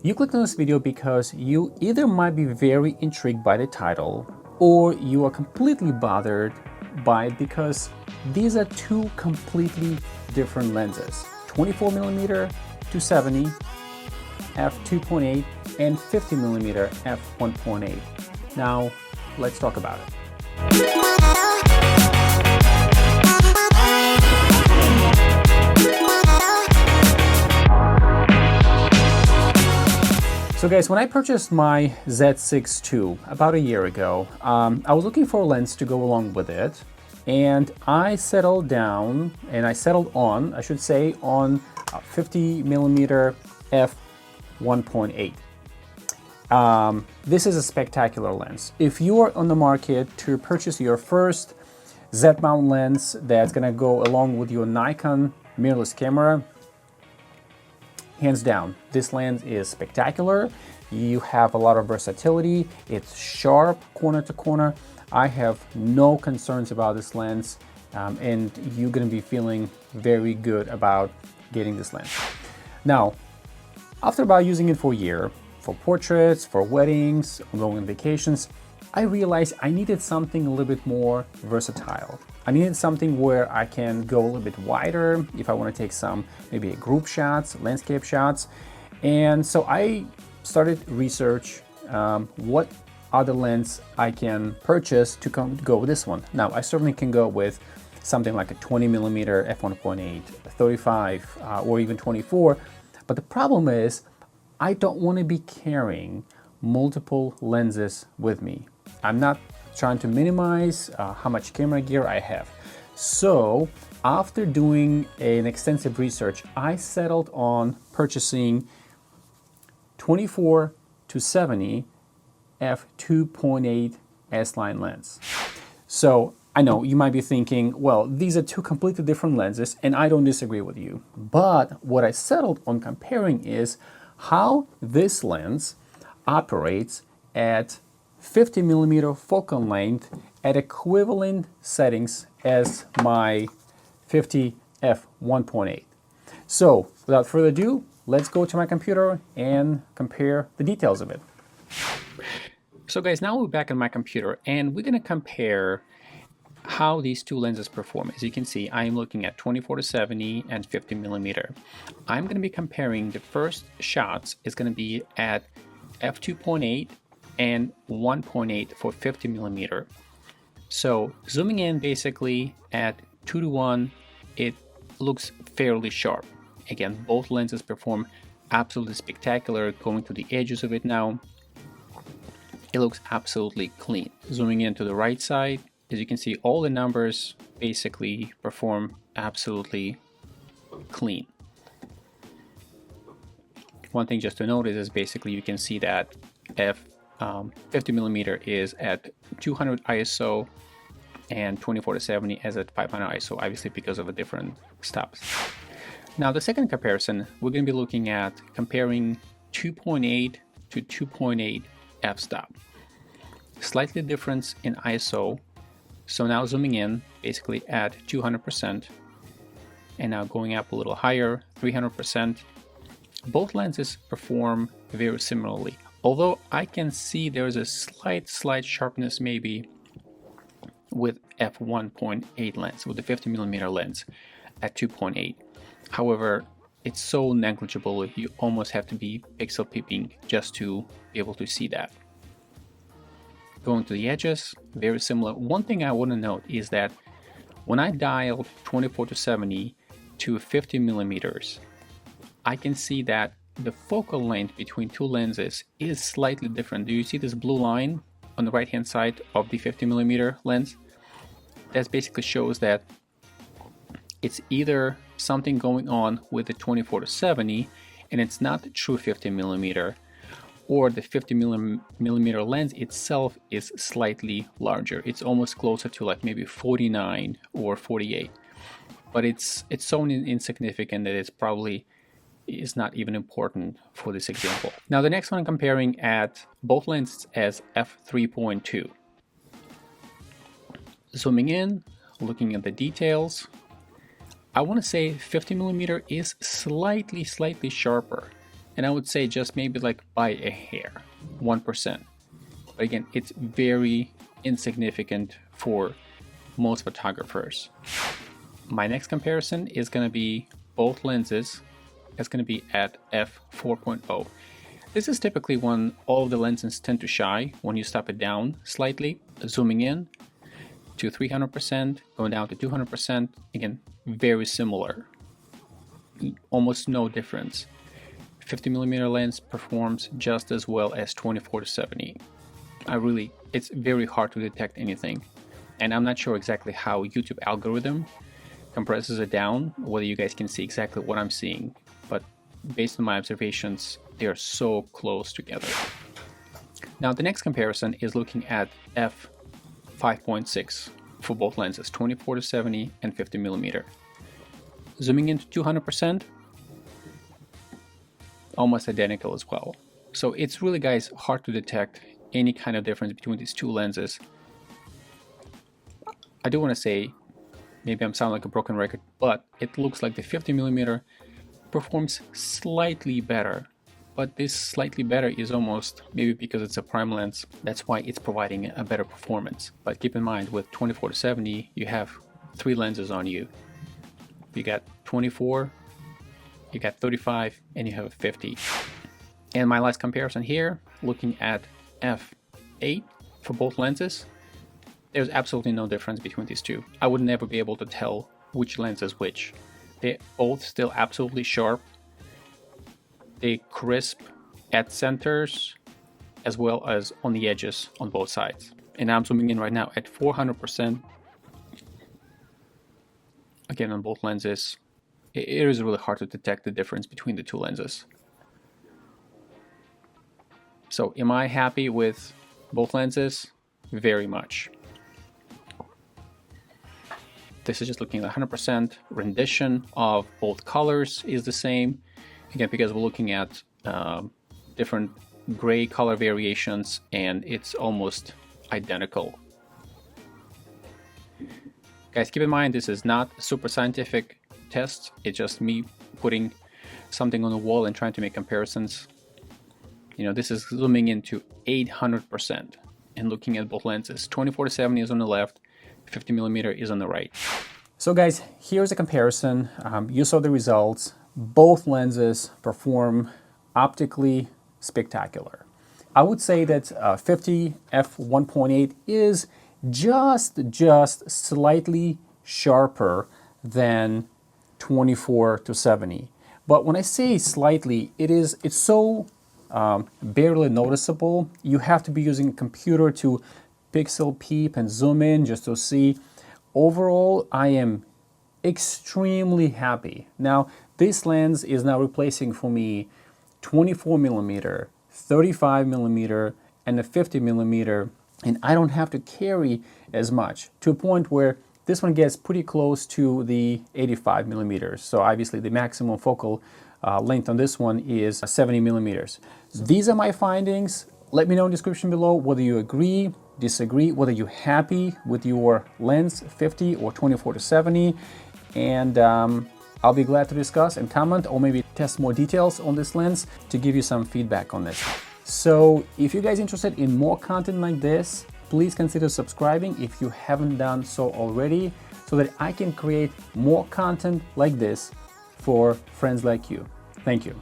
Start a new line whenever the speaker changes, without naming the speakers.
You clicked on this video because you either might be very intrigued by the title or you are completely bothered by it because these are two completely different lenses. 24mm 270 f2.8 and 50mm f1.8. Now, let's talk about it. So guys, when I purchased my Z6 II about a year ago, I was looking for a lens to go along with it, and I settled on 50mm f1.8. This is a spectacular lens. If you are on the market to purchase your first Z-mount lens that's gonna go along with your Nikon mirrorless camera, hands down, this lens is spectacular. You have a lot of versatility. It's sharp corner to corner. I have no concerns about this lens, and you're gonna be feeling very good about getting this lens. Now, after about using it for a year, for portraits, for weddings, going on vacations, I realized I needed something a little bit more versatile. I needed something where I can go a little bit wider if I want to take some maybe group shots, landscape shots. And so I started research what other lens I can purchase to go with this one. Now, I certainly can go with something like a 20mm f1.8, 35, or even 24. But the problem is I don't want to be carrying multiple lenses with me. I'm not trying to minimize how much camera gear I have. So after doing an extensive research, I settled on purchasing 24-70 f2.8 S-line lens. So I know you might be thinking, well, these are two completely different lenses, and I don't disagree with you. But what I settled on comparing is how this lens operates at 50mm focal length at equivalent settings as my 50 f1.8. So without further ado, let's go to my computer and compare the details of it. So guys, now we're back on my computer and we're going to compare how these two lenses perform. As you can see, I'm looking at 24-70 and 50mm. I'm going to be comparing the first shots is going to be at f2.8 and 1.8 for 50mm. So zooming in basically at 2:1, it looks fairly sharp. Again, both lenses perform absolutely spectacular. Going to the edges of it now, it looks absolutely clean. Zooming in to the right side, as you can see, all the numbers basically perform absolutely clean. One thing just to notice is basically you can see that 50mm is at 200 ISO and 24-70 is at 500 ISO, obviously because of the different stops. Now the second comparison, we're going to be looking at comparing 2.8 to 2.8 f-stop. Slightly difference in ISO. So now zooming in basically at 200% and now going up a little higher, 300%. Both lenses perform very similarly. Although I can see there's a slight sharpness maybe with f1.8 lens, with the 50mm lens at 2.8. However, it's so negligible, you almost have to be pixel peeping just to be able to see that. Going to the edges, very similar. One thing I want to note is that when I dialed 24-70 to 50mm, I can see that the focal length between two lenses is slightly different. Do you see this blue line on the right hand side of the 50mm lens? That basically shows that it's either something going on with the 24-70 and it's not the true 50mm, or the 50mm lens itself is slightly larger. It's almost closer to like maybe 49 or 48, but it's so insignificant that it's probably is not even important for this example. Now the next one I'm comparing at both lenses as f3.2. Zooming in, looking at the details, I want to say 50mm is slightly sharper and I would say just maybe like by a hair, 1%. But again, it's very insignificant for most photographers. My next comparison is going to be both lenses. It's going to be at f4.0. This is typically when all of the lenses tend to shy when you stop it down slightly, zooming in to 300%, going down to 200%. Again, very similar, almost no difference. 50mm lens performs just as well as 24-70. It's very hard to detect anything, and I'm not sure exactly how YouTube algorithm compresses it down, whether you guys can see exactly what I'm seeing, but based on my observations, they are so close together. Now the next comparison is looking at f5.6 for both lenses, 24-70 and 50mm. Zooming into 200%, almost identical as well. So it's really, guys, hard to detect any kind of difference between these two lenses. I do want to say, maybe I'm sounding like a broken record, but it looks like the 50mm performs slightly better. But this slightly better is almost maybe because it's a prime lens. That's why it's providing a better performance. But keep in mind, with 24-70, you have 3 lenses on you. You got 24, you got 35, and you have a 50. And my last comparison here, looking at f8 for both lenses, there's absolutely no difference between these two. I would never be able to tell which lens is which. They're both still absolutely sharp. They crisp at centers as well as on the edges on both sides. And I'm zooming in right now at 400%. Again, on both lenses, it is really hard to detect the difference between the two lenses. So am I happy with both lenses? Very much. This is just looking at 100%. Rendition of both colors is the same. Again, because we're looking at different gray color variations, and it's almost identical. Guys, keep in mind, this is not a super scientific test. It's just me putting something on the wall and trying to make comparisons. You know, this is zooming into 800% and looking at both lenses. 24-70 is on the left, 50mm is on the right. So guys, here's a comparison. You saw the results. Both lenses perform optically spectacular. I would say that 50 f1.8 is just slightly sharper than 24-70. But when I say slightly, it's so barely noticeable. You have to be using a computer to pixel peep and zoom in just to see. Overall, I am extremely happy. Now, this lens is now replacing for me 24mm, 35mm, and a 50mm, and I don't have to carry as much, to a point where this one gets pretty close to the 85mm. So obviously the maximum focal length on this one is 70mm. These are my findings. Let me know in the description below whether you agree, disagree, whether you're happy with your lens 50 or 24-70, and I'll be glad to discuss and comment, or maybe test more details on this lens to give you some feedback on this. So if you guys are interested in more content like this, please consider subscribing if you haven't done so already, so that I can create more content like this for friends like you. Thank you.